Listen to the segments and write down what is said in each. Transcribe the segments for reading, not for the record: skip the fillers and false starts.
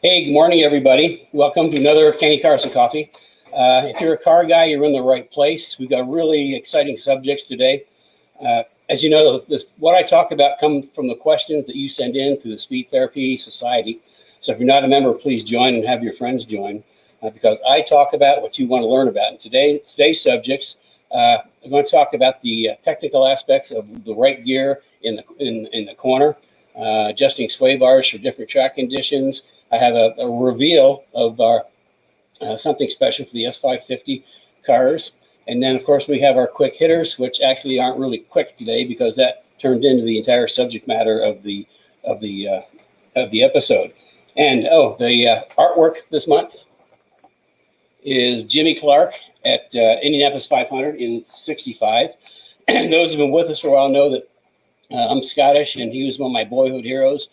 Hey, good morning, everybody. Welcome to another Kenny Carson Coffee. If you're a car guy, you're in the right place. We've got really exciting subjects today. As you know, what I talk about comes from the questions that you send in through the Speed Therapy Society. So if you're not a member, please join and have your friends join because I talk about what you want to learn about. And today's subjects, I'm going to talk about the technical aspects of the right gear in the corner, adjusting sway bars for different track conditions. I have a reveal of our something special for the S550 cars. And then, of course, we have our quick hitters, which actually aren't really quick today because that turned into the entire subject matter of the episode. And, the artwork this month is Jimmy Clark at Indianapolis 500 in 65. And those who have been with us for a while know that I'm Scottish, and he was one of my boyhood heroes.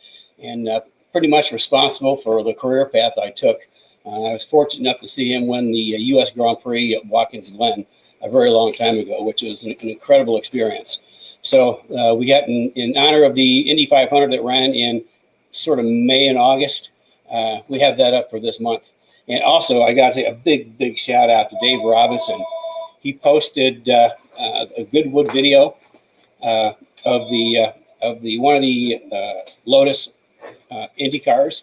And pretty much responsible for the career path I took. I was fortunate enough to see him win the U.S. Grand Prix at Watkins Glen a very long time ago, which was an incredible experience. So we got in honor of the Indy 500 that ran in sort of May and August. We have that up for this month. And also, I got to say a big shout out to Dave Robinson. He posted a Goodwood video of one of the Lotus Indy cars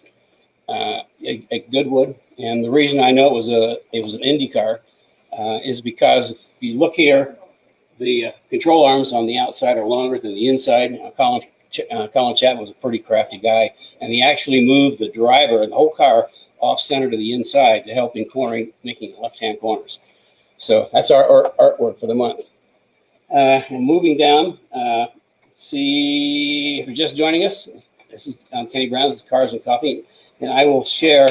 at Goodwood, and the reason I know it was an Indy car is because if you look here, the control arms on the outside are longer than the inside. Colin Chapman was a pretty crafty guy, and he actually moved the driver and the whole car off center to the inside to help in cornering, making left-hand corners. So that's our artwork for the month. And moving down, see if you're just joining us. This is Kenny Brown. This is Cars and Coffee, and I will share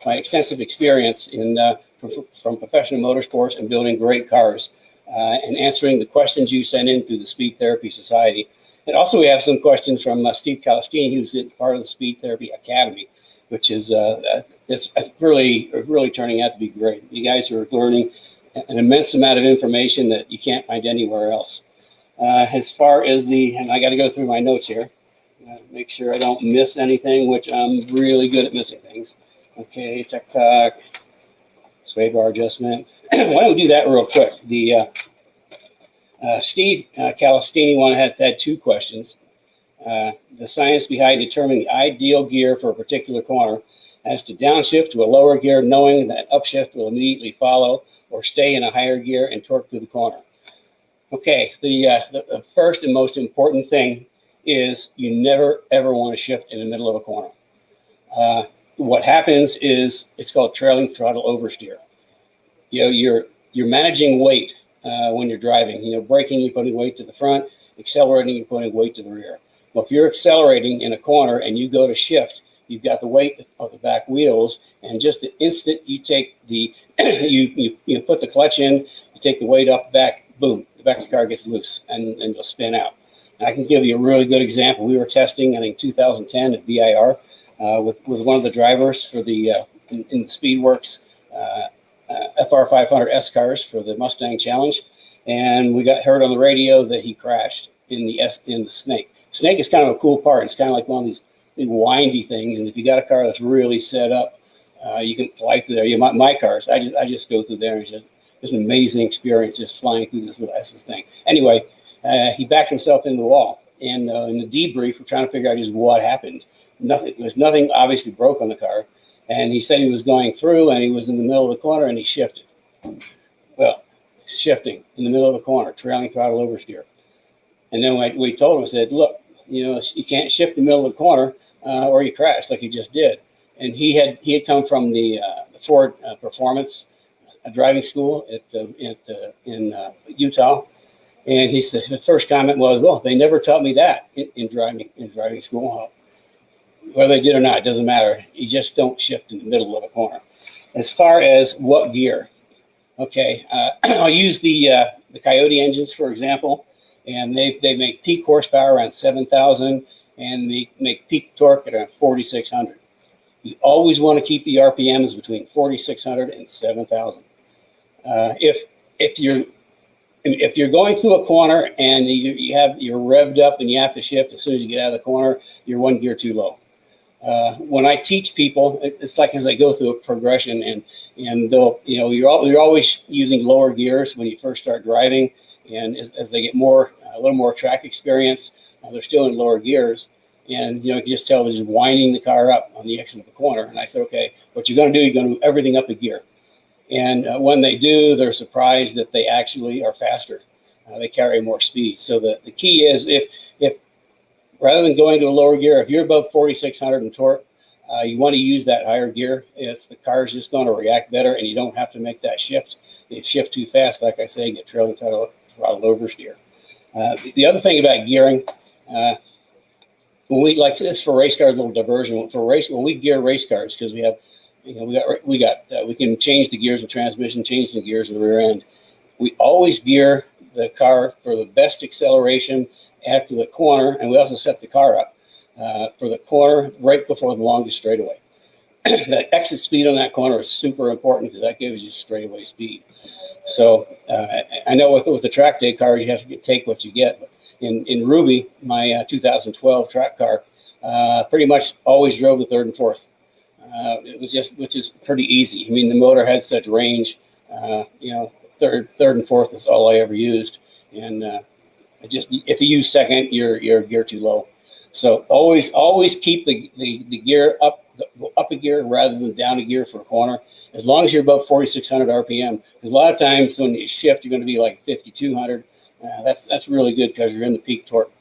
my extensive experience from professional motorsports and building great cars and answering the questions you send in through the Speed Therapy Society. And also, we have some questions from Steve Calistini, who's part of the Speed Therapy Academy, which is it's really turning out to be great. You guys are learning an immense amount of information that you can't find anywhere else. As far as and I got to go through my notes here. Make sure I don't miss anything, which I'm really good at missing things. Okay, tac, sway bar adjustment. Why don't we do that real quick? The Steve Calistini had two questions. The science behind determining the ideal gear for a particular corner as to downshift to a lower gear, knowing that upshift will immediately follow, or stay in a higher gear and torque through the corner. Okay, the first and most important thing is you never ever want to shift in the middle of a corner. What happens is it's called trailing throttle oversteer. You're managing weight when you're driving. Braking, you're putting weight to the front. Accelerating, you're putting weight to the rear. Well, if you're accelerating in a corner and you go to shift, you've got the weight of the back wheels, and just the instant you take you put the clutch in, you take the weight off the back, boom, the back of the car gets loose and you'll spin out. I can give you a really good example. We were testing, I think, 2010 at VIR with one of the drivers for the in the Speedworks FR500S cars for the Mustang Challenge, and we got heard on the radio that he crashed in the Snake. Snake is kind of a cool part. It's kind of like one of these big windy things, and if you got a car that's really set up, you can fly through there. My cars, I just go through there, and it's just an amazing experience just flying through this little thing. Anyway. He backed himself into the wall, and in the debrief, we're trying to figure out just what happened. Nothing obviously broke on the car, and he said he was going through, and he was in the middle of the corner, and he shifted. Well, shifting in the middle of a corner, trailing throttle oversteer. And then we told him, I said, look, you can't shift in the middle of the corner, or you crash like you just did. And he had come from the Ford Performance driving school in Utah. And he said, the first comment was, well, they never taught me that in driving school. Whether they did or not, it doesn't matter. You just don't shift in the middle of a corner. As far as what gear, okay, I'll use the Coyote engines, for example, and they make peak horsepower around 7,000, and they make peak torque at around 4,600. You always want to keep the RPMs between 4,600 and 7,000. If you're going through a corner and you're revved up and you have to shift as soon as you get out of the corner, you're one gear too low. When I teach people, it's like as they go through a progression, and they'll, you're always using lower gears when you first start driving, and as they get a little more track experience, they're still in lower gears, and you can just tell they're just winding the car up on the exit of the corner. And I said, okay, what you're going to do, you're going to move everything up a gear, and when they do, they're surprised that they actually are faster. They carry more speed. So the key is if rather than going to a lower gear, if you're above 4,600 in torque, you want to use that higher gear. The car's just going to react better, and you don't have to make that shift. If you shift too fast, like I say, get trailing throttle oversteer. The other thing about gearing, when we like this for race cars, a little diversion. When we gear race cars, because we have, we can change the gears of transmission, change the gears of the rear end. We always gear the car for the best acceleration after the corner, and we also set the car up for the corner right before the longest straightaway. That exit speed on that corner is super important because that gives you straightaway speed. So I know with the track day cars, you have to take what you get. But in Ruby, my 2012 track car, pretty much always drove the third and fourth. It was which is pretty easy. I mean, the motor had such range. Third and fourth is all I ever used, and if you use second, you're gear too low. So always keep the gear up a gear rather than down a gear for a corner, as long as you're above 4,600 RPM. Because a lot of times when you shift, you're going to be like 5,200. That's really good because you're in the peak torque.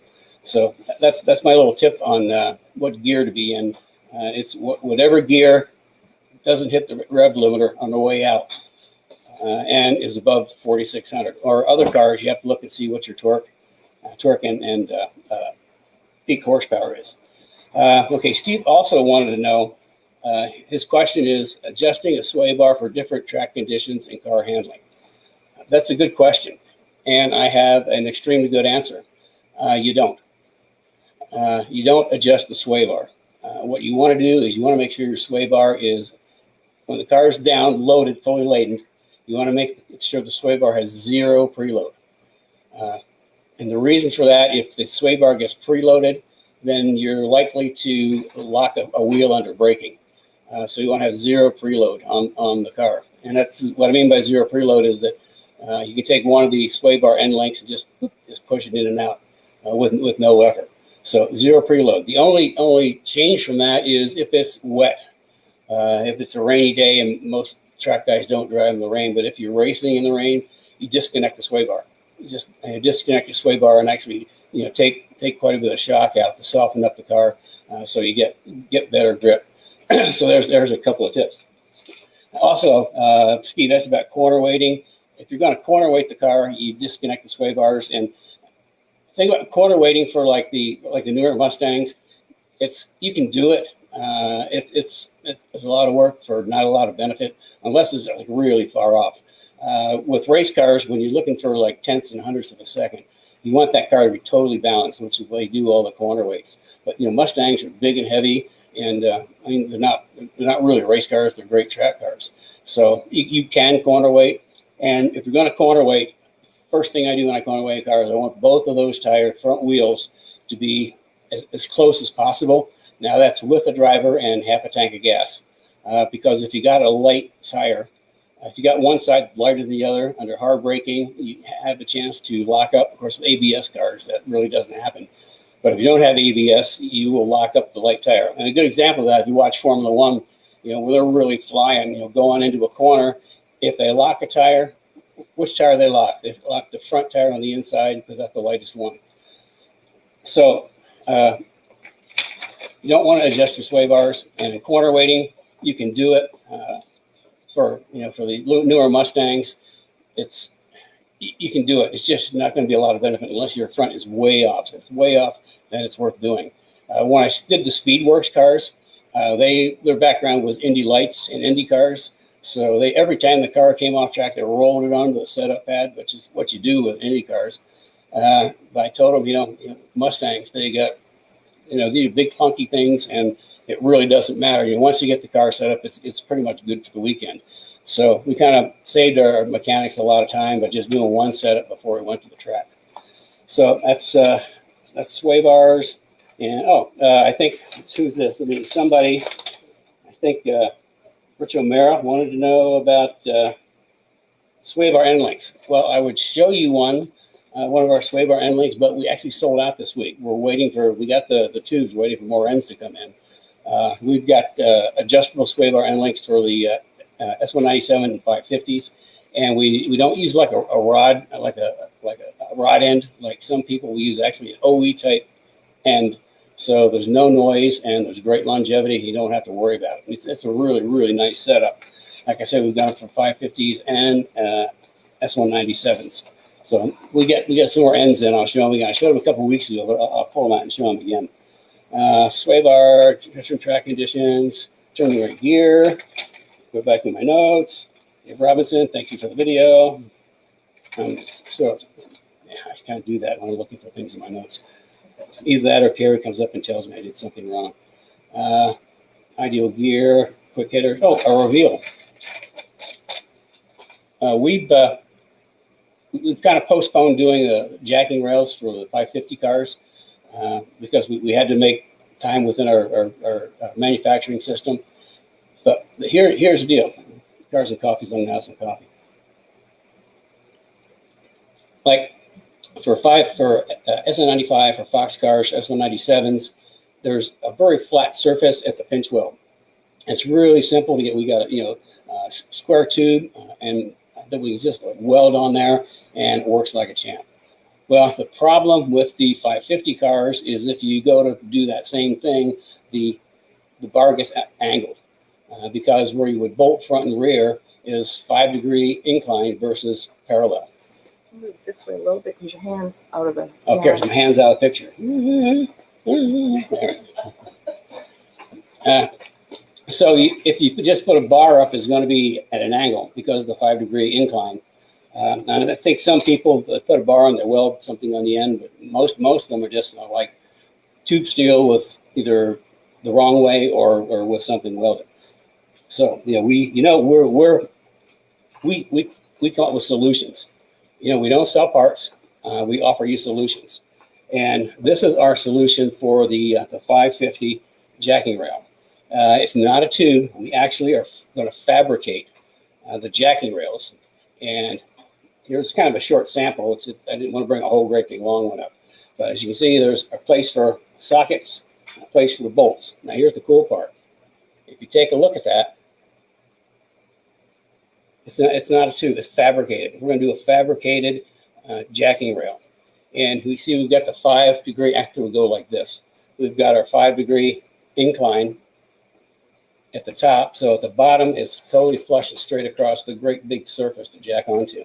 So that's my little tip on what gear to be in. It's whatever gear doesn't hit the rev limiter on the way out and is above 4,600. Or other cars, you have to look and see what your torque and peak horsepower is. Okay, Steve also wanted to know, his question is adjusting a sway bar for different track conditions and car handling. That's a good question, and I have an extremely good answer. You don't. You don't adjust the sway bar. What you want to do is you want to make sure your sway bar is, when the car is down, loaded, fully laden, you want to make sure the sway bar has zero preload. And the reason for that, if the sway bar gets preloaded, then you're likely to lock a wheel under braking. So you want to have zero preload on the car. And that's what I mean by zero preload is that you can take one of the sway bar end links and just push it in and out with no effort. So zero preload. The only change from that is if it's wet. If it's a rainy day, and most track guys don't drive in the rain, but if you're racing in the rain, you disconnect the sway bar. You just disconnect your sway bar and actually take quite a bit of shock out to soften up the car, so you get better grip. So there's a couple of tips. Also, Steve asked about corner weighting. If you're going to corner weight the car, you disconnect the sway bars. And think about corner weighting for like the newer Mustangs. You can do it. It's a lot of work for not a lot of benefit, unless it's like really far off. With race cars, when you're looking for like tenths and hundredths of a second, you want that car to be totally balanced, which is why you do all the corner weights. But Mustangs are big and heavy, and I mean they're not really race cars; they're great track cars. So you can corner weight, and if you're going to corner weight, first thing I do when I corner weight a car is I want both of those tire front wheels to be as close as possible. Now that's with a driver and half a tank of gas, because if you got a light tire, if you got one side larger than the other, under hard braking, you have a chance to lock up. Of course, with ABS cars, that really doesn't happen. But if you don't have ABS, you will lock up the light tire. And a good example of that, if you watch Formula One, where they're really flying, going into a corner, if they lock a tire, which tire they lock? They lock the front tire on the inside because that's the lightest one. So you don't want to adjust your sway bars. And in corner weighting, you can do it. For the newer Mustangs, you can do it. It's just not going to be a lot of benefit unless your front is way off. If it's way off, then it's worth doing. When I did the Speedworks cars, their background was Indy Lights and Indy cars. So every time the car came off track, they rolled it onto the setup pad, which is what you do with Indy cars. But I told them, Mustangs, they got, these big clunky things, and it really doesn't matter. Once you get the car set up, it's pretty much good for the weekend. So we kind of saved our mechanics a lot of time by just doing one setup before we went to the track. So that's sway bars. And I think who's this? I mean, somebody. I think Rich O'Mara wanted to know about sway bar end links. Well, I would show you one of our sway bar end links, but we actually sold out this week. We got the tubes waiting for more ends to come in. We've got adjustable sway bar end links for the S197 and 550s, and we don't use like a rod, like a rod end like some people. We use actually an OE type end, so there's no noise and there's great longevity. You don't have to worry about it. It's a really nice setup. Like I said, we've done it for 550s and S197s. So we get some more ends in. I'll show them again. I showed them a couple of weeks ago, but I'll pull them out and show them again. Sway bar, different track conditions, turning right gear. Go back to my notes. Dave Robinson, thank you for the video. So yeah, I can't do that when I'm looking for things in my notes. Either that or Carrie comes up and tells me I did something wrong. Ideal gear, quick hitter. Oh, a reveal. We've kind of postponed doing the jacking rails for the 550 cars because we had to make time within our manufacturing system. But here's the deal. Cars and Coffee's on House and Coffee. Like for SN95, for Fox cars, S197s, there's a very flat surface at the pinch weld. It's really simple to get. We got a square tube, and then we just weld on there, and it works like a champ. Well, the problem with the 550 cars is if you go to do that same thing, the bar gets angled because where you would bolt front and rear is 5-degree incline versus parallel. Move this way a little bit because your hands out of the. Okay, yeah. Some hands out of the picture. So if you just put a bar up, it's going to be at an angle because of the 5-degree incline. And I think some people put a bar on their weld something on the end, but most of them are just like tube steel with either the wrong way or with something welded. So we come up with solutions. We don't sell parts. We offer you solutions, and this is our solution for the 550 jacking rail. It's not a tube. We actually are going to fabricate the jacking rails, and here's kind of a short sample. I didn't want to bring a whole great big long one up, but as you can see, there's a place for sockets, a place for the bolts. Now here's the cool part. If you take a look at that, it's not a tube. It's fabricated. We're going to do a fabricated jacking rail, and we see we've got the 5-degree. Actually, we'll go like this. We've got our 5-degree incline at the top, so at the bottom it's totally flush and straight across the great big surface to jack onto.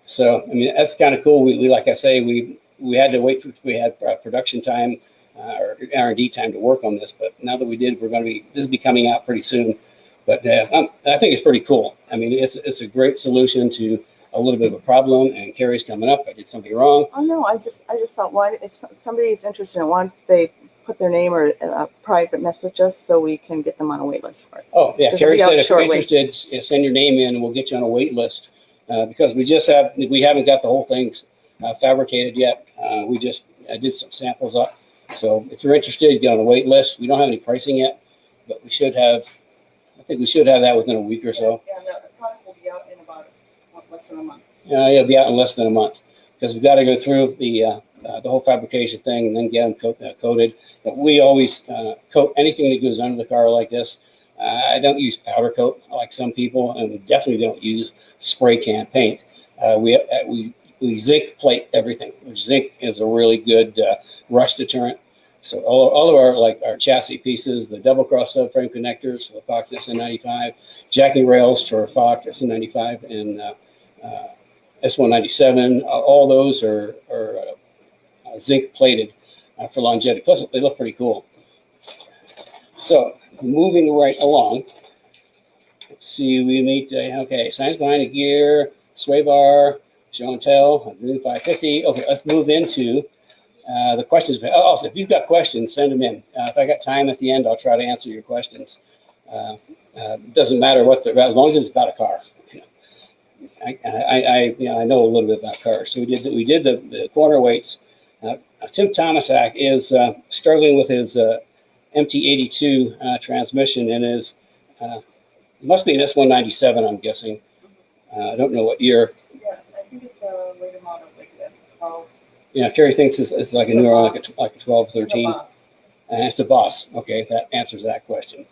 So I mean that's kind of cool. We like I say we had to wait. We had production time or R&D time to work on this, but now that we did, this will be coming out pretty soon. But I think it's pretty cool. I mean, it's a great solution to a little bit of a problem. And Carrie's coming up. I did something wrong. Oh no, I just thought, why if somebody's interested in, why don't they put their name or a private message us so we can get them on a wait list for it? Oh yeah, Carrie said if you're interested, send your name in and we'll get you on a wait list because we haven't got the whole things fabricated yet. I did some samples up. So if you're interested, get on a wait list. We don't have any pricing yet, but we should have. I think we should have that within a week or so. Yeah, the product will be out in about less than a month. Yeah, it'll be out in less than a month because we've got to go through the whole fabrication thing and then get them coated. But we always coat anything that goes under the car like this. I don't use powder coat like some people, and we definitely don't use spray can paint. We zinc plate everything, which zinc is a really good rust deterrent. So all of our chassis pieces, the double cross subframe connectors for the Fox SN95, jacking rails for Fox SN95 and S197, all those are zinc plated for longevity. Plus, they look pretty cool. So moving right along, let's see, we meet, okay, signs behind the gear, sway bar, show and tell, Green 550. Okay, let's move into the questions. Also, if you've got questions, send them in. If I got time at the end, I'll try to answer your questions. It doesn't matter what they're about, as long as it's about a car. I know a little bit about cars. So we did the corner weights. Tim Tomasak is struggling with his MT82 transmission, and it must be an S197, I'm guessing. I don't know what year. Yeah, I think it's a later model, like a 12. Yeah, Kerry thinks it's like a newer, like a 12, 13. It's a Boss. Okay, that answers that question.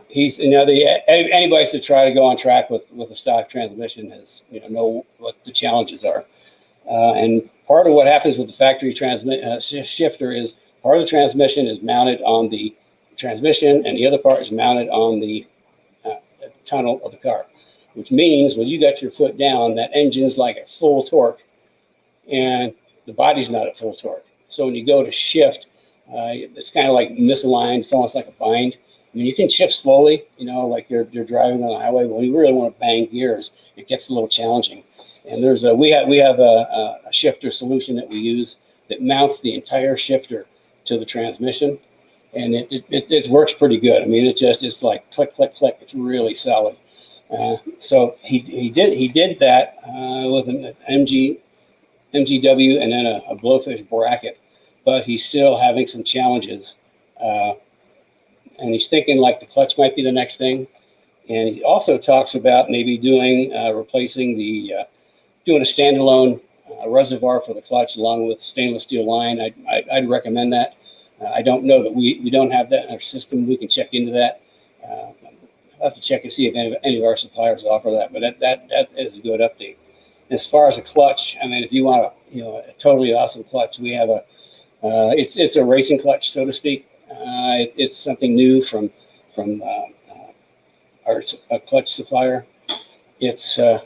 He's anybody to try to go on track with a stock transmission has know what the challenges are, and part of what happens with the factory shifter is part of the transmission is mounted on the transmission, and the other part is mounted on the tunnel of the car, which means when you got your foot down, that engine's like at full torque, and the body's not at full torque. So when you go to shift, it's kind of like misaligned. It's almost like a bind. I mean, you can shift slowly, like you're driving on the highway, but when you really want to bang gears, it gets a little challenging. And we have a shifter solution that we use that mounts the entire shifter to the transmission, and it works pretty good. I mean, it's like click, click, click. It's really solid. So he did that with an MGW and then a blowfish bracket, but he's still having some challenges. And he's thinking like the clutch might be the next thing. And he also talks about maybe doing doing a standalone reservoir for the clutch along with stainless steel line. I'd recommend that. I don't know that we don't have that in our system. We can check into that. I'll have to check and see if any of our suppliers offer that, but that is a good update. As far as a clutch, I mean, if you want a totally awesome clutch, we have it's a racing clutch, so to speak. It's something new from our clutch supplier. It's a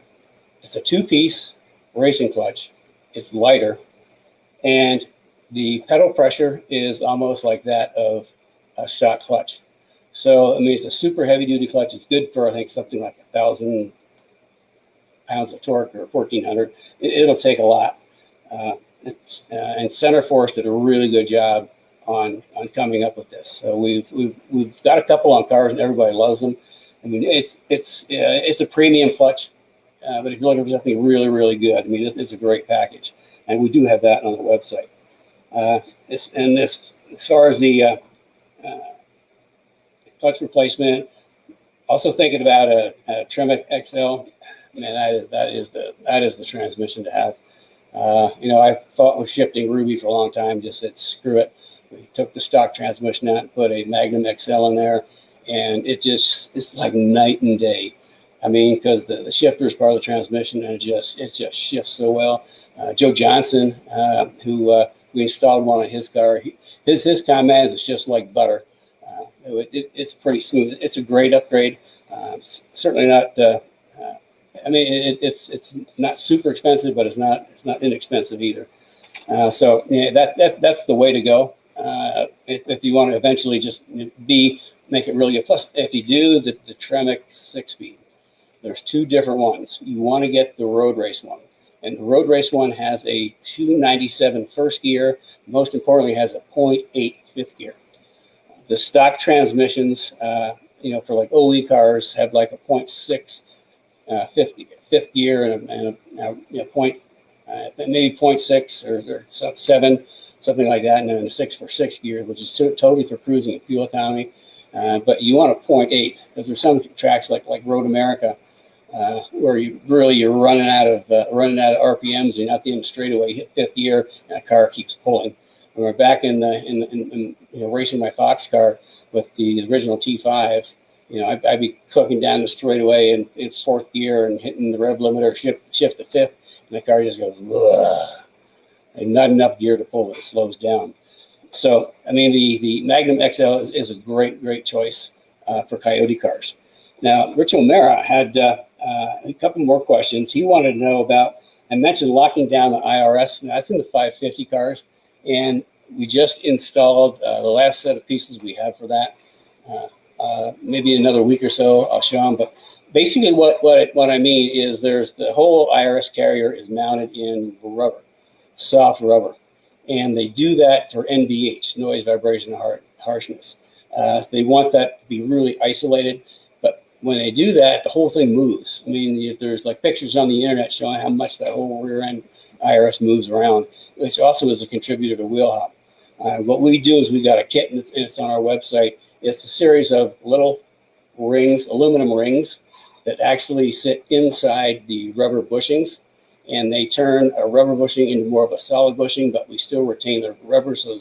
two-piece racing clutch. It's lighter, and the pedal pressure is almost like that of a stock clutch. So I mean, it's a super heavy-duty clutch. It's good for I think something like 1,000 pounds of torque or 1,400. It'll take a lot. And Centerforce did a really good job on coming up with this. So we've got a couple on cars, and everybody loves them. I mean, it's a premium clutch, but if you're looking for something really, really good, I mean, it's a great package, and we do have that on the website. As far as the clutch replacement, also thinking about a Tremec XL. Man, that is the transmission to have. I thought with shifting Ruby for a long time, just said screw it. We took the stock transmission out and put a Magnum XL in there, and it's like night and day. I mean, because the shifter is part of the transmission, and it just shifts so well. Joe Johnson, who we installed one on his car, his comment is it shifts like butter. It's pretty smooth. It's a great upgrade. Certainly not. I mean, it's not super expensive, but it's not inexpensive either. So yeah, that's the way to go. If you want to eventually just make it really good. Plus, if you do the Tremec 6-speed, there's two different ones. You want to get the road race one, and the road race one has a 297 first gear. Most importantly, has a 0.8 fifth gear. The stock transmissions, for like OE cars, have like a 0.6 fifth gear and a point, maybe 0.6 or 7, something like that, and then a 6 for 6 gear, which is totally for cruising and fuel economy. But you want a 0.8 because there's some tracks like Road America where you're running out of RPMs. And you're not getting straightaway. You hit fifth gear and the car keeps pulling. When we're back in racing my Fox car with the original T5s, I'd be cooking down the straightaway and it's fourth gear and hitting the rev limiter, shift to fifth, and the car just goes, ugh, and not enough gear to pull it. It slows down. So, I mean, the Magnum XL is a great choice for Coyote cars. Now, Rich O'Mara had a couple more questions. He wanted to know about, I mentioned locking down the IRS. Now, that's in the 550 cars, and we just installed the last set of pieces we have for that. Maybe another week or so, I'll show them. But basically what I mean is there's the whole IRS carrier is mounted in rubber, soft rubber. And they do that for NVH, noise, vibration, harshness. They want that to be really isolated. But when they do that, the whole thing moves. I mean, if there's like pictures on the internet showing how much that whole rear end IRS moves around. which also is a contributor to wheel hop. What we do is we got a kit, and it's on our website. It's a series of little rings, aluminum rings, that actually sit inside the rubber bushings, and they turn a rubber bushing into more of a solid bushing, but we still retain the rubber, so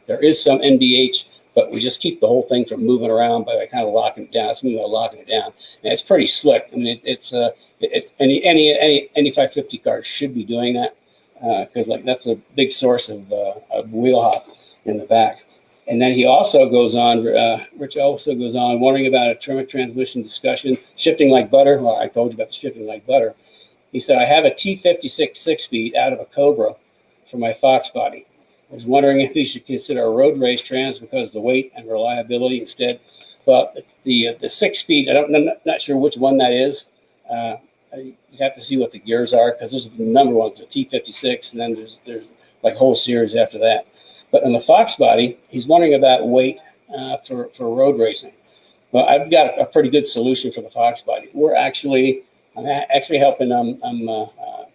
there is some NBH, but we just keep the whole thing from moving around by kind of locking it down. That's when we're locking it down, and it's pretty slick. I mean, it's any 550 car should be doing that, because like that's a big source of wheel hop in the back. And then he also goes on, Rich also goes on, wondering about a transmission discussion, shifting like butter. Well, I told you about the shifting like butter. He said, I have a T56 6-speed out of a Cobra for my Fox body. I was wondering if he should consider a road race trans because of the weight and reliability instead. Well, the 6-speed, I'm not sure which one that is. You have to see what the gears are, because there's the number ones, the T56, and then there's like a whole series after that. But on the Fox body, he's wondering about weight for road racing. Well, I've got a pretty good solution for the Fox body. I'm actually helping. I'm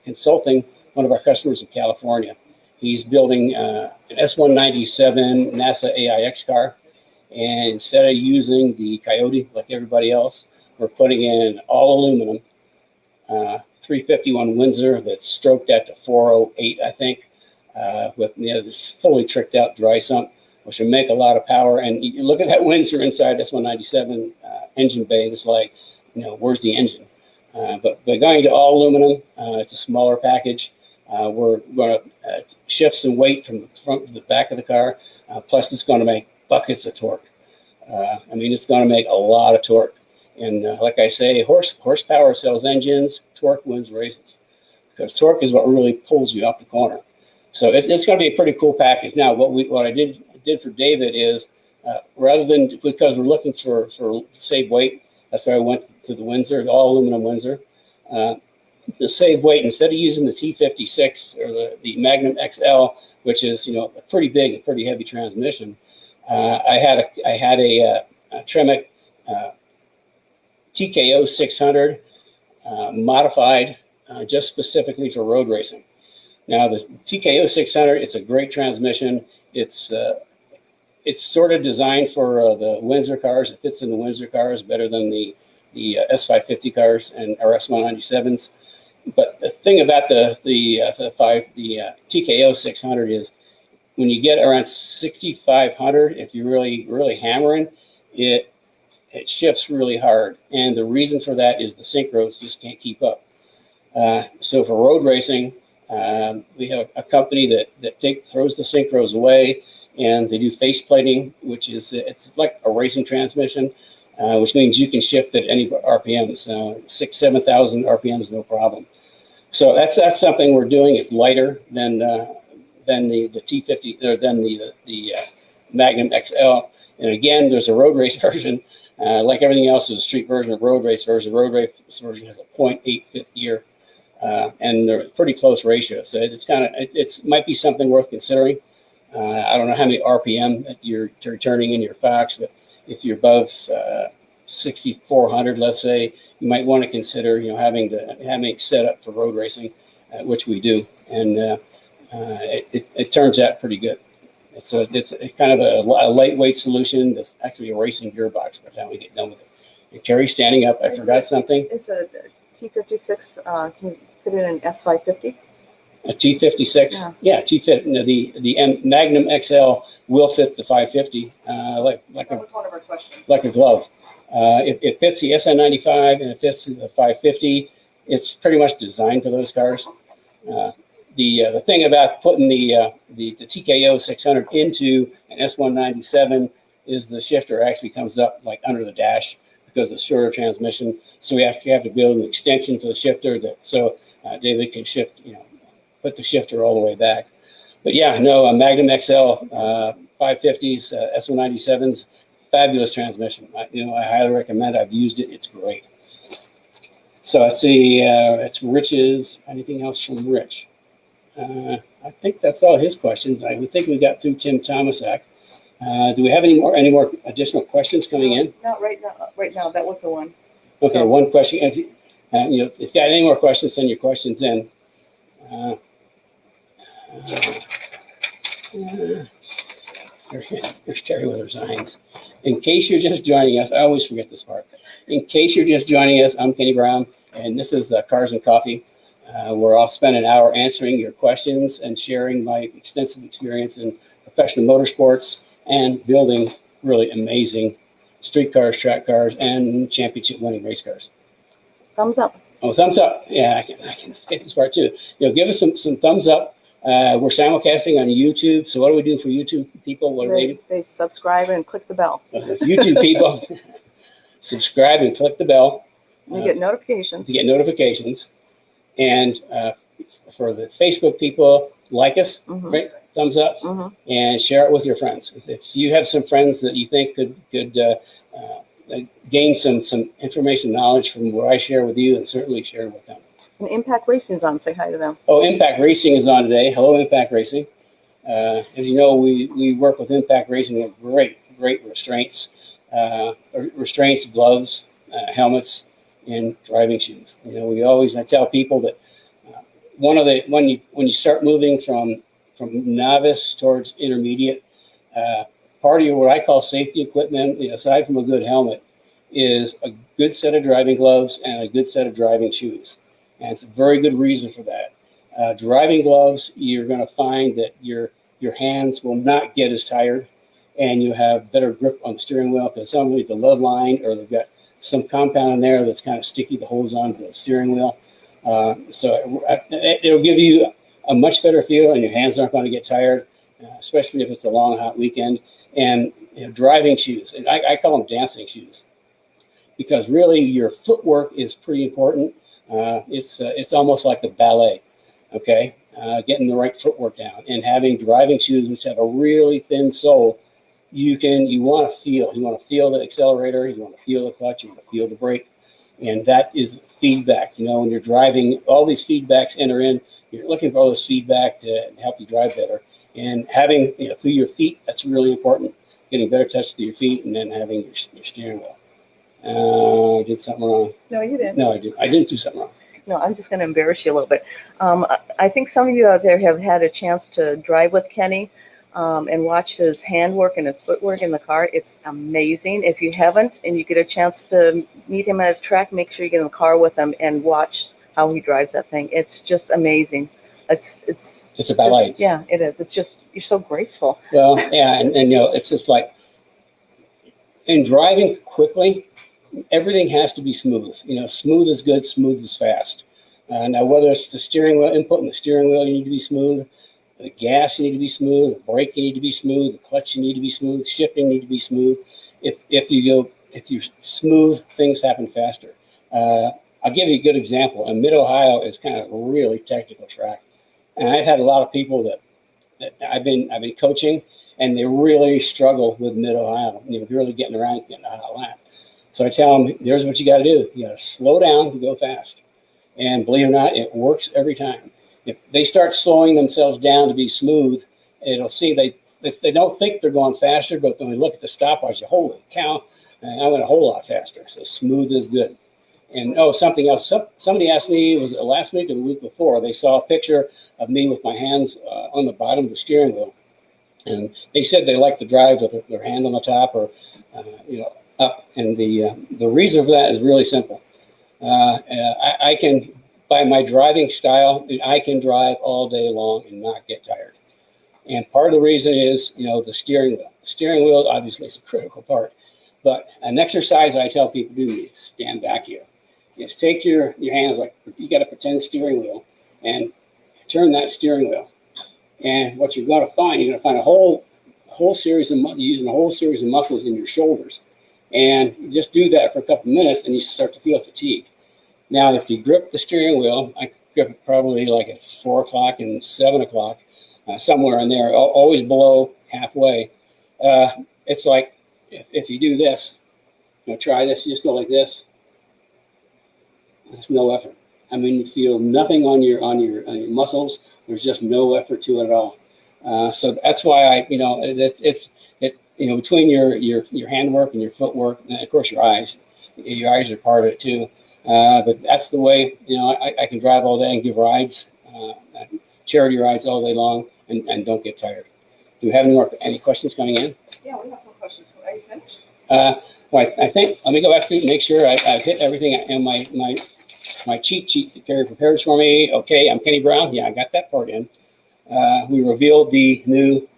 consulting one of our customers in California. He's building an S197 NASA AIX car, and instead of using the Coyote like everybody else, we're putting in all aluminum 351 Windsor that's stroked out to 408, I think. With this fully tricked out dry sump, which will make a lot of power. And you look at that Windsor inside S197 engine bay, it's like, where's the engine? But by going to all aluminum, it's a smaller package. We're going to shift some weight from the front to the back of the car. Plus, it's going to make buckets of torque. It's going to make a lot of torque. And like I say, horsepower sells engines, torque wins races, because torque is what really pulls you up the corner. So it's going to be a pretty cool package. Now, what I did for David is, rather than, because we're looking for save weight, that's why I went to the Windsor, the all aluminum Windsor. To save weight, instead of using the T56 or the Magnum XL, which is a pretty big and pretty heavy transmission, I had a Tremec TKO 600 modified just specifically for road racing. Now, the TKO 600, it's a great transmission. It's sort of designed for the Windsor cars. It fits in the Windsor cars better than the S550 cars and our S197s. But the thing about the TKO 600 is, when you get around 6,500, if you're really hammering, it shifts really hard. And the reason for that is the synchros just can't keep up. So for road racing, we have a company that throws the synchros away, and they do face plating, which is it's like a racing transmission, which means you can shift at any RPMs, 6,000-7,000 RPMs, no problem. So that's something we're doing. It's lighter than the T50 or than the Magnum XL. And again, there's a road race version. Like everything else, there's a street version, a road race version. Road race version has a 0.8 fifth gear. And they're pretty close ratios. So it might be something worth considering. I don't know how many RPM that you're turning in your Fox, but if you're above 6,400, let's say, you might want to consider, having it set up for road racing, which we do, and it turns out pretty good. It's kind of a lightweight solution that's actually a racing gearbox by the time we get done with it. And Carrie, standing up, I forgot something. It's a T56. Can you fit in an S550? A T56? Yeah, T50. No, the Magnum XL will fit the 550 that was one of our questions. Like a glove. It fits the SN95 and it fits the 550. It's pretty much designed for those cars. The thing about putting the TKO 600 into an S197 is the shifter actually comes up like under the dash because of the shorter transmission. So we actually have to build an extension for the shifter so David can shift, put the shifter all the way back. But yeah, no, Magnum XL 550s, S197s, fabulous transmission. I highly recommend. I've used it. It's great. So let's see. It's Rich's. Anything else from Rich? I think that's all his questions. I would think we got through Tim Tomasak. Do we have any more additional questions coming in? Not right now. Right now, that was the one. Okay, so, one question. If you got any more questions, send your questions in. Here's Terry with her signs. In case you're just joining us, I always forget this part. In case you're just joining us, I'm Kenny Brown, and this is Cars and Coffee. Where I'll spend an hour answering your questions and sharing my extensive experience in professional motorsports and building really amazing street cars, track cars, and championship-winning race cars. Thumbs up. Oh, thumbs up! Yeah, I can forget this part too. Give us some thumbs up. We're simulcasting on YouTube. So what do we do for YouTube people? What do they do? They subscribe and click the bell. YouTube people, subscribe and click the bell. You get notifications. To get notifications. And for the Facebook people, like us, right? Thumbs up, and share it with your friends. If you have some friends that you think could gain some information, knowledge from what I share with you, and certainly share it with them. And Impact Racing's on. Say hi to them. Oh, Impact Racing is on today. Hello, Impact Racing. As you know, we work with Impact Racing with great restraints, gloves, helmets, and driving shoes. I tell people that when you start moving from novice towards intermediate, part of what I call safety equipment, aside from a good helmet, is a good set of driving gloves and a good set of driving shoes. And it's a very good reason for that. Driving gloves, you're going to find that your hands will not get as tired, and you have better grip on the steering wheel, because some of the lead line, or they've got some compound in there that's kind of sticky that holds on to the steering wheel. So it'll give you a much better feel, and your hands aren't going to get tired, especially if it's a long, hot weekend. And driving shoes, and I call them dancing shoes, because really your footwork is pretty important. It's almost like a ballet, okay? Getting the right footwork down and having driving shoes which have a really thin sole. You want to feel the accelerator, you want to feel the clutch, you want to feel the brake, and that is feedback. When you're driving, all these feedbacks enter in. You're looking for all this feedback to help you drive better, and having through your feet, that's really important. Getting better touch through your feet, and then having your steering wheel. I did something wrong. No, you didn't. No, I didn't do something wrong. No, I'm just going to embarrass you a little bit. I think some of you out there have had a chance to drive with Kenny and watch his handwork and his footwork in the car. It's amazing. If you haven't and you get a chance to meet him at a track, make sure you get in the car with him and watch how he drives that thing. It's just amazing. It's a ballet. Yeah, it is. It's just, you're so graceful. Well, yeah, and it's just like in driving quickly, everything has to be smooth. Smooth is good, smooth is fast. Now, whether it's the steering wheel, input in the steering wheel, you need to be smooth. The gas, you need to be smooth. The brake, you need to be smooth. The clutch, you need to be smooth. Shifting, need to be smooth. If you're smooth, things happen faster. I'll give you a good example. In Mid-Ohio is kind of a really technical track, and I've had a lot of people that I've been coaching, and they really struggle with Mid-Ohio. Really getting around, getting a hot lap. So I tell them, here's what you got to do. You got to slow down to go fast. And believe it or not, it works every time. If they start slowing themselves down to be smooth, it'll see they don't think they're going faster, but when we look at the stopwatch, holy cow, I'm going a whole lot faster. So smooth is good. And something else. Somebody asked me, was it last week or the week before? They saw a picture of me with my hands on the bottom of the steering wheel, and they said they like to drive with their hand on the top or up. And the reason for that is really simple. I can, by my driving style, I can drive all day long and not get tired. And part of the reason is, the steering wheel. The steering wheel obviously is a critical part. But an exercise I tell people to do is stand back here. Is take your hands like you got a pretend steering wheel and turn that steering wheel. And what you're going to find a whole series of using a whole series of muscles in your shoulders. And you just do that for a couple of minutes, and you start to feel fatigue. Now, if you grip the steering wheel, I grip it probably like at 4 o'clock and 7 o'clock, somewhere in there, always below halfway. It's like if you do this, try this, you just go like this. There's no effort. You feel nothing on your muscles. There's just no effort to it at all. So that's why it's between your handwork and your footwork, and of course your eyes. Your eyes are part of it too. But that's the way I can drive all day and give rides. charity rides all day long and don't get tired. Do we have any questions coming in? Yeah, we have some questions. Are you finished? Well, I think, let me go back to make sure I've hit everything in my cheat sheet that Gary prepared for me. Okay, I'm Kenny Brown. Yeah, I got that part in. We revealed the new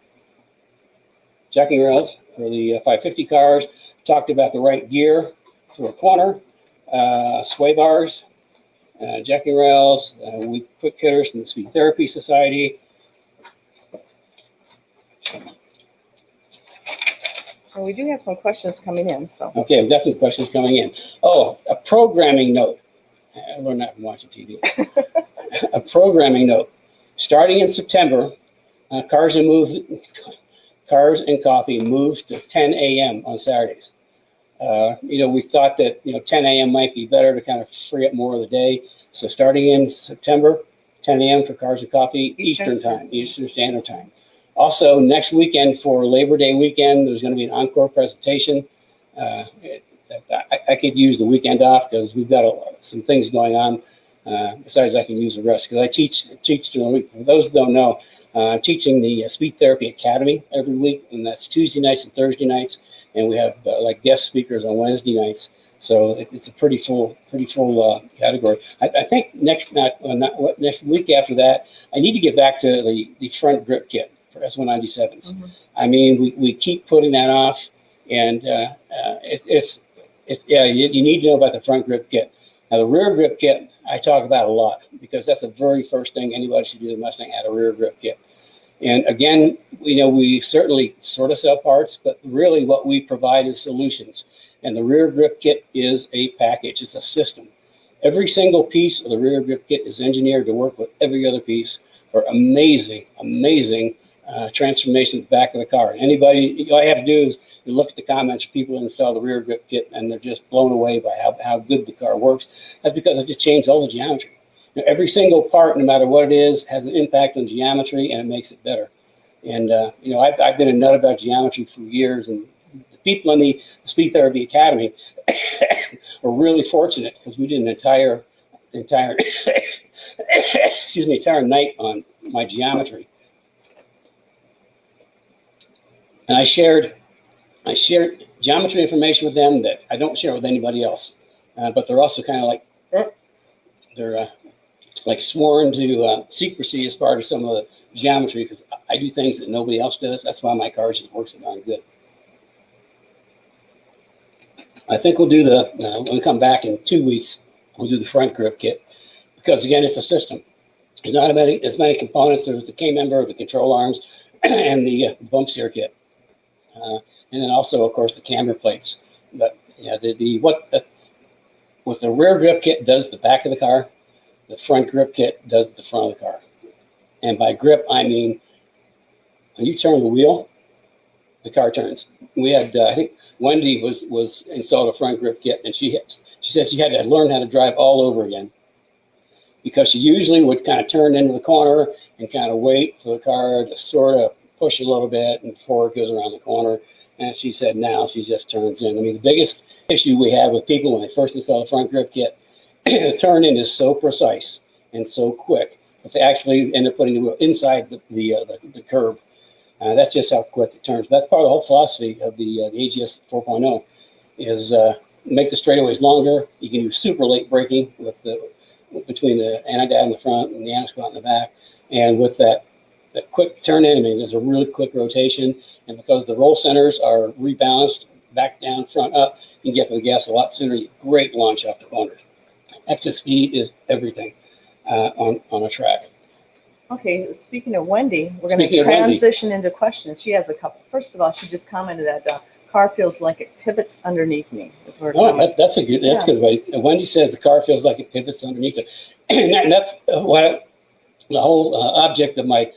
jacking rails for the 550 cars. Talked about the right gear for a corner, sway bars, jacking rails, quick hitters from the Speed Therapy Society. Well, we do have some questions coming in. So Okay, we've got some questions coming in. Oh, a programming note. I learned that from watching TV. A programming note. Starting in September, Cars and Coffee moves to 10 a.m. on Saturdays. We thought that 10 a.m. might be better to kind of free up more of the day. So starting in September, 10 a.m. for Cars and Coffee, Eastern Standard Time. Also, next weekend for Labor Day weekend, there's going to be an encore presentation. I could use the weekend off because we've got some things going on. Besides, I can use the rest because I teach during the week. For those who don't know, I'm teaching the Speed Therapy Academy every week, and that's Tuesday nights and Thursday nights. And we have like guest speakers on Wednesday nights. So it's a pretty full category. I think next week after that, I need to get back to the front grip kit for S197s. Mm-hmm. I mean, we keep putting that off, and you need to know about the front grip kit. Now, the rear grip kit, I talk about a lot because that's the very first thing anybody should do with Mustang, add a rear grip kit. And again, we certainly sort of sell parts, but really what we provide is solutions. And the rear grip kit is a package. It's a system. Every single piece of the rear grip kit is engineered to work with every other piece for amazing transformation at the back of the car. Anybody, all you have to do is you look at the comments of people who install the rear grip kit, and they're just blown away by how good the car works. That's because it just changed all the geometry. Every single part, no matter what it is, has an impact on geometry, and it makes it better. And I've been a nut about geometry for years, and the people in the Speed Therapy Academy were really fortunate because we did an entire night on my geometry. And I shared geometry information with them that I don't share with anybody else. But they're also kind of like, they're like sworn to secrecy as part of some of the geometry because I do things that nobody else does. That's why my car just works so darn good. I think we'll do when we come back in 2 weeks, we'll do the front grip kit because again, it's a system. There's not as many components. There's the K-member, the control arms, and the bump steer kit. And then also, of course, the camber plates. But what the rear grip kit does the back of the car, the front grip kit does the front of the car. And by grip, I mean when you turn the wheel, the car turns. We had, I think, Wendy was installed a front grip kit, and she said she had to learn how to drive all over again because she usually would kind of turn into the corner and kind of wait for the car to sort of push a little bit and before it goes around the corner. And she said now she just turns in. I mean, the biggest issue we have with people when they first install the front grip kit, the turn in is so precise and so quick that they actually end up putting the wheel inside the curb. That's just how quick it turns. That's part of the whole philosophy of the AGS 4.0 is make the straightaways longer. You can do super late braking between the anti-dive in the front and the anti-squat in the back. And with that quick turn in, I mean, there's a really quick rotation. And because the roll centers are rebalanced, back, down, front, up, you can get to the gas a lot sooner. Great launch off the corners. Exit speed is everything on a track. Okay, speaking of Wendy, we're going to transition into questions. She has a couple. First of all, she just commented that car feels like it pivots underneath me. That's good way. Wendy says the car feels like it pivots underneath it, and that's what the whole object of my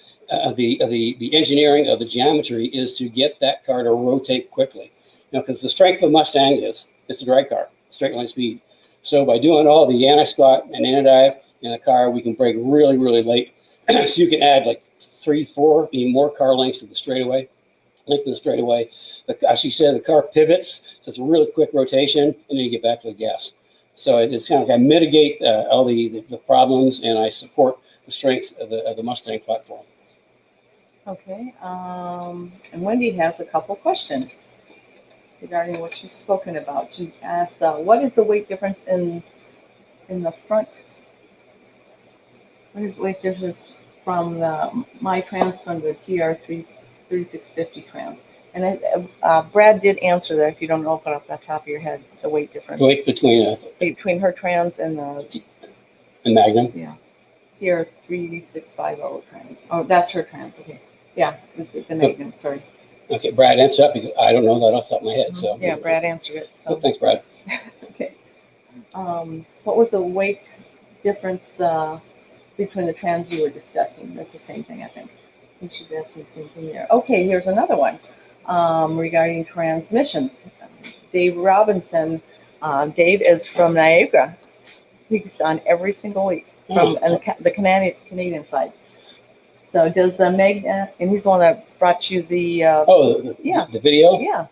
the engineering of the geometry is to get that car to rotate quickly. Because the strength of a Mustang is it's a drag car, straight line speed. So by doing all the anti-squat and anti-dive in the car, we can brake really, really late. So you can add like 3, 4, even more car lengths to the straightaway, length of the straightaway. As she said, the car pivots, so it's a really quick rotation, and then you get back to the gas. So it's kind of like I mitigate all the problems, and I support strengths of the Mustang platform. Okay. And Wendy has a couple questions regarding what you've spoken about. She asked, what is the weight difference in the front? What is the weight difference from my trans from the TR3650 trans? And Brad did answer that, if you don't know it off the top of your head, the weight difference. Weight between her trans and the Magnum? Yeah, TR3650 trans. Oh, that's her trans, okay. Yeah, the Magnum, sorry. Okay, Brad answered up because I don't know that off the top of my head. So yeah, Brad answered it. So. Thanks, Brad. Okay. What was the weight difference between the trans you were discussing? That's the same thing, I think. I think she's asking the same thing there. Okay, here's another one regarding transmissions. Dave Robinson. Dave is from Niagara. He's on every single week from the Canadian side. So does Meg, and he's the one that brought you the the video? Yeah.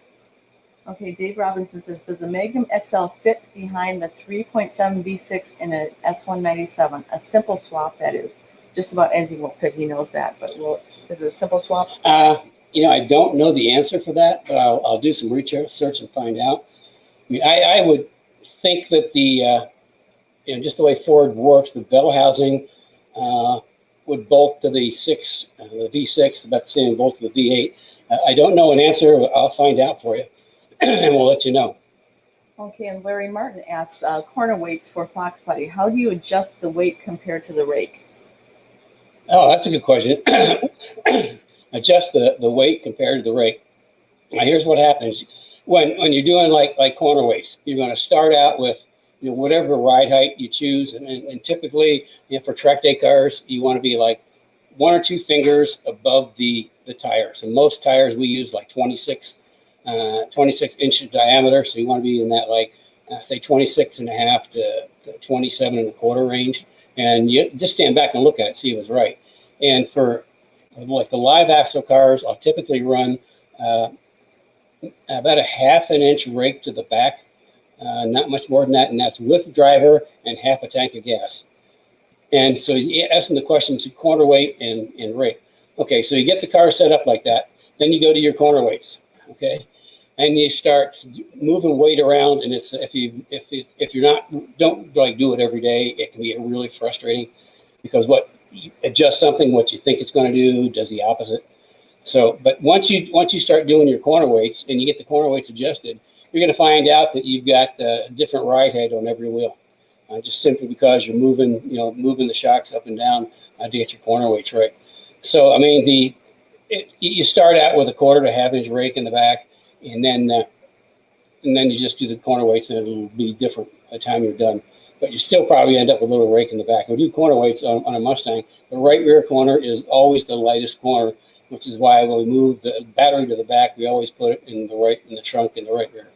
Okay, Dave Robinson says, does the Magnum XL fit behind the 3.7 V6 in a S197? A simple swap, that is. Just about anything will fit, he knows that, but is it a simple swap? I don't know the answer for that, but I'll do some research and find out. I mean, I would think that the, just the way Ford works, the bell housing would bolt to the V6, about the same bolt to the V8. I don't know an answer, but I'll find out for you, and we'll let you know. Okay, and Larry Martin asks, corner weights for Fox Body. How do you adjust the weight compared to the Rake? Oh, that's a good question. Adjust the weight compared to the Rake. Now, here's what happens. When you're doing like corner weights, you're going to start out with whatever ride height you choose, and typically for track day cars, you want to be like 1 or 2 fingers above the tire. So most tires we use like 26 inch diameter, so you want to be in that say 26 and a half to 27 and a quarter range, and you just stand back and look at it, see if it's right. And for like the live axle cars, I'll typically run about a 1/2 inch rake to the back, not much more than that, and that's with driver and 1/2 tank of gas. And so you're asking the question to corner weight and rake. Okay, so you get the car set up like that, then you go to your corner weights, okay, and you start moving weight around. And it's if you're don't do it every day, it can be really frustrating, because you adjust something, what you think it's going to do does the opposite. So, but once you start doing your corner weights and you get the corner weights adjusted, you're going to find out that you've got a different ride height on every wheel, just simply because you're moving the shocks up and down to get your corner weights right. So, I mean, you start out with a 1/4 to 1/2 inch rake in the back, and then you just do the corner weights, and it'll be different by the time you're done. But you still probably end up with a little rake in the back. When we do corner weights on a Mustang, the right rear corner is always the lightest corner, which is why when we move the battery to the back, we always put it in the trunk in the right rear.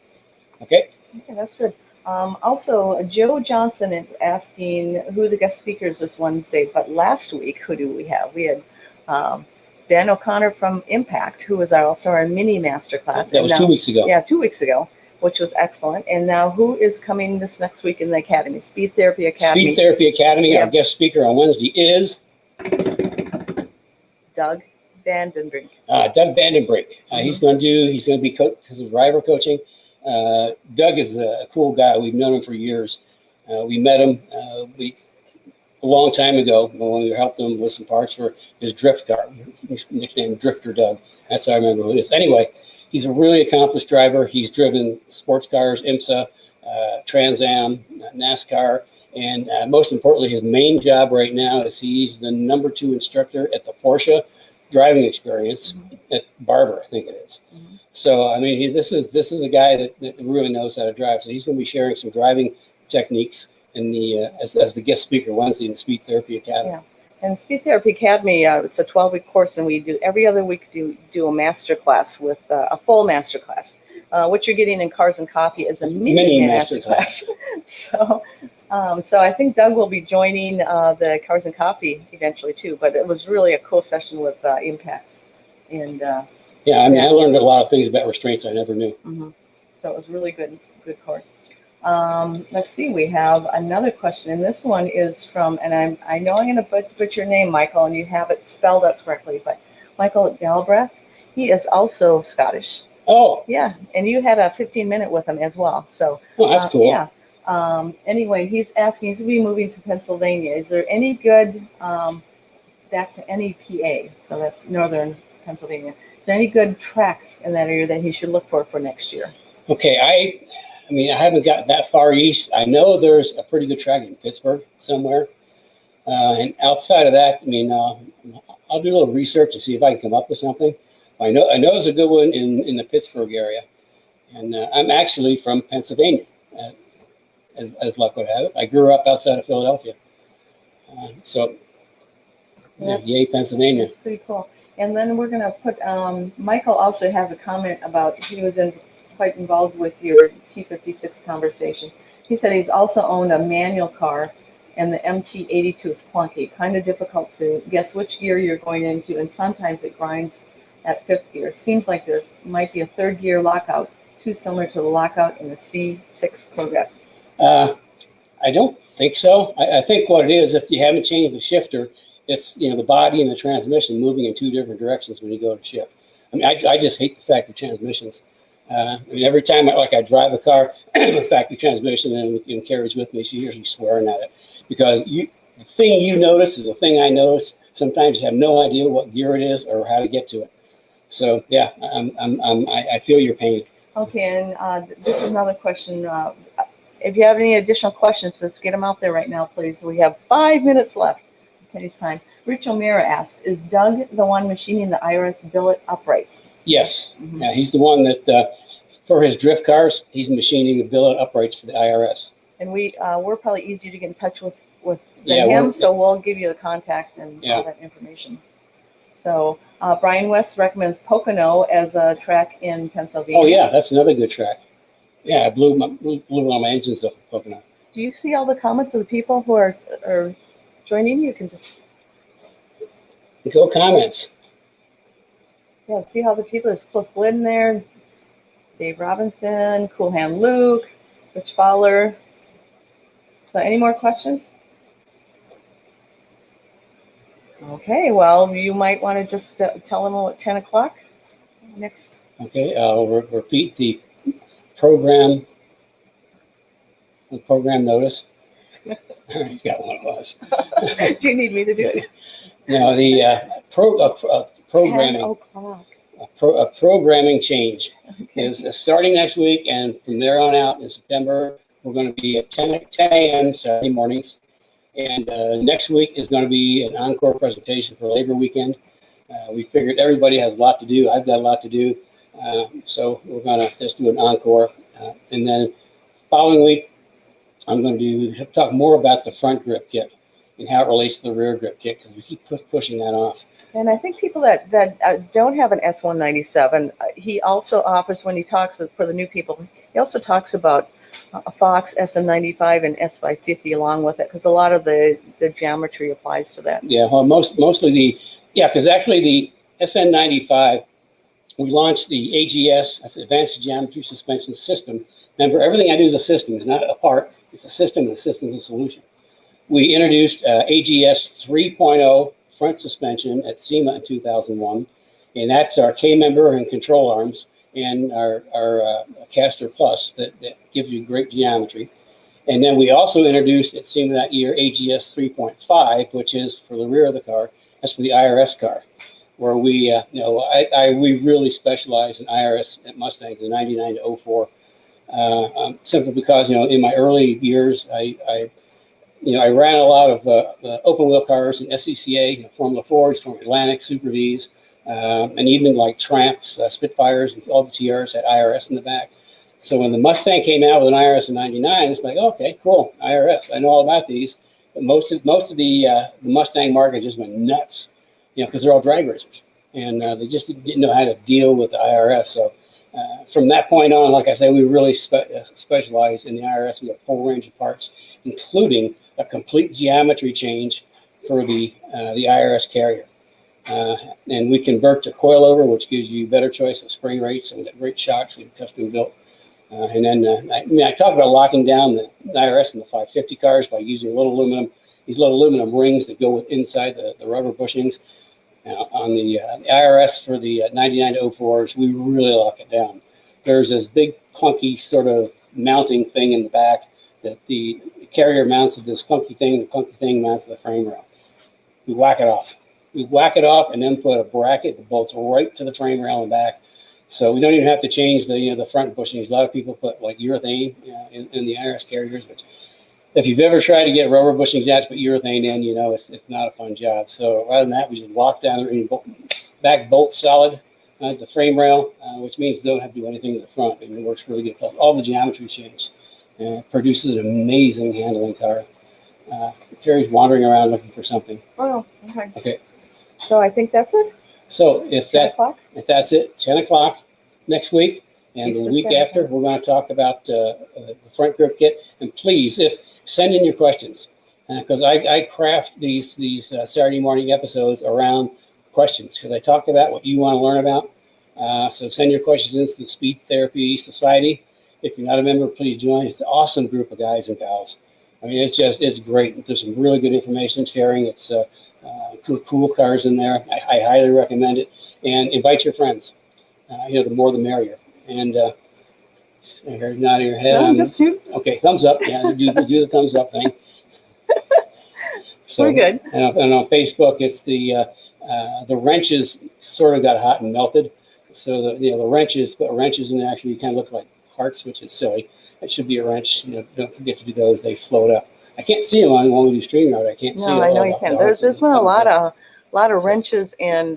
Okay? Okay, that's good. Also, Joe Johnson is asking who the guest speakers this Wednesday, but last week, who do we have? We had Ben O'Connor from Impact, who was also our mini masterclass. That was 2 weeks ago. Yeah, 2 weeks ago, which was excellent. And now who is coming this next week in the Academy? Speed Therapy Academy. Speed Therapy Academy. Yep. Our guest speaker on Wednesday is Doug Vandenbrink. Doug Vandenbrink. He's going to be his driver coaching. Doug is a cool guy. We've known him for years. We met him a long time ago when we helped him with some parts for his drift car. He's nicknamed Drifter Doug. That's how I remember who it is. Anyway, he's a really accomplished driver. He's driven sports cars, IMSA, Trans Am, NASCAR, and most importantly, his main job right now is he's the number 2 instructor at the Porsche driving experience at Barber, I think it is. So, I mean, this is a guy that really knows how to drive. So he's going to be sharing some driving techniques in as the guest speaker Wednesday in the Speed Therapy Academy. Yeah, and Speed Therapy Academy, it's a 12-week course, and we do every other week do a master class with a full master class. What you're getting in Cars and Coffee is a mini master class. So I think Doug will be joining the Cars and Coffee eventually too. But it was really a cool session with Impact, and yeah, I mean, I learned a lot of things about restraints I never knew. So it was really good course. Let's see, we have another question, and this one is from, and I know I'm going to butcher your name, Michael, and you have it spelled out correctly, but Michael Galbraith, he is also Scottish. Oh, Yeah, and you had a 15-minute with him as well. So, that's cool. Yeah. Anyway, he's asking, he's going to be moving to Pennsylvania. Is there any good, back to NEPA, so that's northern Pennsylvania. Is there any good tracks in that area that he should look for next year? Okay, I mean, I haven't got that far east. I know there's a pretty good track in Pittsburgh somewhere. And outside of that, I mean, I'll do a little research to see if I can come up with something. I know there's a good one in the Pittsburgh area. And I'm actually from Pennsylvania, as luck would have it. I grew up outside of Philadelphia. So, yeah, yay, Pennsylvania. That's pretty cool. And then we're going to put, Michael also has a comment about, he was quite involved with your T56 conversation. He said he's also owned a manual car, and the MT82 is clunky, kind of difficult to guess which gear you're going into, and sometimes it grinds at fifth gear. It seems like there's might be a third gear lockout, too similar to the lockout in the C6 program. I don't think so. I think what it is, if you haven't changed the shifter, it's, you know, the body and the transmission moving in two different directions when you go to shift. I mean, I just hate the factory transmissions. I mean, every time I drive a car, a factory transmission, and carries with me, she's usually swearing at it, because the thing you notice is the thing I notice. Sometimes you have no idea what gear it is or how to get to it. So yeah, I feel your pain. Okay, and this is another question. If you have any additional questions, let's get them out there right now, please. We have 5 minutes left. Penny's time. Rich O'Meara asked, is Doug the one machining the IRS billet uprights? Yes. Mm-hmm. Yeah, he's the one that, for his drift cars, he's machining the billet uprights for the IRS. And we're probably easier to get in touch with than him, so we'll give you the contact and all that information. So Brian West recommends Pocono as a track in Pennsylvania. Oh yeah, that's another good track. Yeah, I blew all my engines up in Pocono. Do you see all the comments of the people who are joining? You can just go comments. Yeah, see how the people, there's Cliff Lynn there, Dave Robinson, Cool Hand Luke, Rich Fowler. So any more questions? Okay, well, you might want to just tell them at 10 o'clock next. Okay, I'll repeat the program notice. I forgot what it was. Do you need me to do it? No, the programming. 10 o'clock. A programming change is starting next week, and from there on out in September, we're going to be at 10 a.m. Saturday mornings. And next week is going to be an encore presentation for Labor Weekend. We figured everybody has a lot to do. I've got a lot to do. So we're going to just do an encore. And then following week, I'm going to talk more about the front grip kit and how it relates to the rear grip kit, because we keep pushing that off. And I think people that don't have an S197, he also offers, when he talks for the new people, he also talks about a Fox SM95 and S550 along with it, because a lot of the geometry applies to that. Yeah, well, mostly because actually the SN95, we launched the AGS, that's Advanced Geometry Suspension System. Remember, everything I do is a system, it's not a part, it's a system, and the system is a solution. We introduced AGS 3.0 front suspension at SEMA in 2001, and that's our K-member and control arms, and our Caster Plus that gives you great geometry. And then we also introduced at SEMA that year AGS 3.5, which is for the rear of the car. That's for the IRS car, where we we really specialize in IRS at Mustangs, the 99 to 04. Simply because in my early years I ran a lot of open wheel cars in SCCA, Formula Fords, Formula Atlantic, Super V's. And even like Tramps, Spitfires, and all the TRs had IRS in the back. So when the Mustang came out with an IRS in '99, it's like, okay, cool, IRS. I know all about these. But most of the Mustang market just went nuts, because they're all drag racers, and they just didn't know how to deal with the IRS. So from that point on, like I said, we really specialize in the IRS. We have a full range of parts, including a complete geometry change for the IRS carrier. And we convert to coilover, which gives you better choice of spring rates, and we got great shocks we custom built. And then, I talk about locking down the IRS and the 550 cars by using these little aluminum rings that go inside the rubber bushings. On the IRS for the 99 to 04s, we really lock it down. There's this big clunky sort of mounting thing in the back that the carrier mounts to this clunky thing. The clunky thing mounts to the frame rail. We whack it off. We whack it off and then put a bracket that bolts right to the frame rail and back. So we don't even have to change the front bushings. A lot of people put like urethane in the IRS carriers, but if you've ever tried to get rubber bushings out to put urethane in, it's not a fun job. So rather than that, we just lock down the back bolt solid the frame rail, which means they don't have to do anything to the front. And it works really good. All the geometry changed. And it produces an amazing handling car. Carrie's wandering around looking for something. Oh, okay. Okay. So I think that's it. So if 10 o'clock? that's it, 10 o'clock next week. And Easter the week Saturday. after, we're going to talk about the front grip kit. And please, send in your questions, because I craft these Saturday morning episodes around questions, because I talk about what you want to learn about. So send your questions into the Speed Therapy Society. If you're not a member, please join. It's an awesome group of guys and gals. I mean, it's great. There's some really good information sharing. It's cool cars in there. I highly recommend it. And invite your friends. The more the merrier. And you're nodding your head. No, just you. Okay, thumbs up. Yeah, do the thumbs up thing. So, We're good. And on Facebook, it's the wrenches sort of got hot and melted. So the wrenches, put wrenches in there, actually kind of look like hearts, which is silly. It should be a wrench. Don't forget to do those. They float up. I can't see them when we do StreamYard. I can't see. No, I know you can. There's been a lot of wrenches and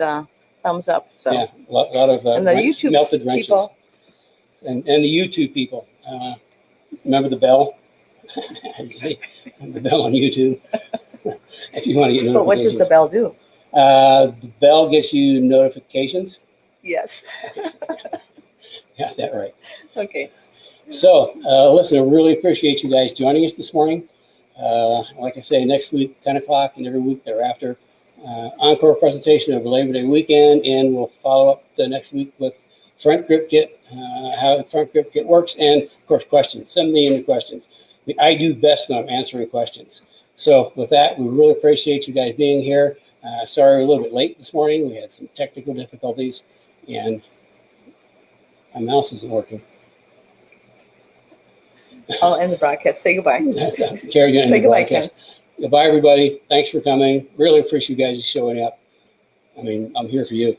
thumbs up. So yeah, a lot of and the YouTube melted wrenches. people. And the YouTube people. Remember the bell? See, the bell on YouTube. If you want to get notifications. But what does the bell do? The bell gets you notifications. Yes. Got that right. Okay. So, listen, I really appreciate you guys joining us this morning. Like I say, next week, 10 o'clock, and every week thereafter, encore presentation over Labor Day weekend, and we'll follow up the next week with front grip kit, how the front grip kit works, and, of course, questions. Send me any questions. I do best when I'm answering questions. So, with that, we really appreciate you guys being here. Sorry we're a little bit late this morning. We had some technical difficulties, and my mouse isn't working. I'll end the broadcast. Say goodbye. Carrie, gonna end Say the goodbye, broadcast. Goodbye, everybody. Thanks for coming. Really appreciate you guys showing up. I mean, I'm here for you.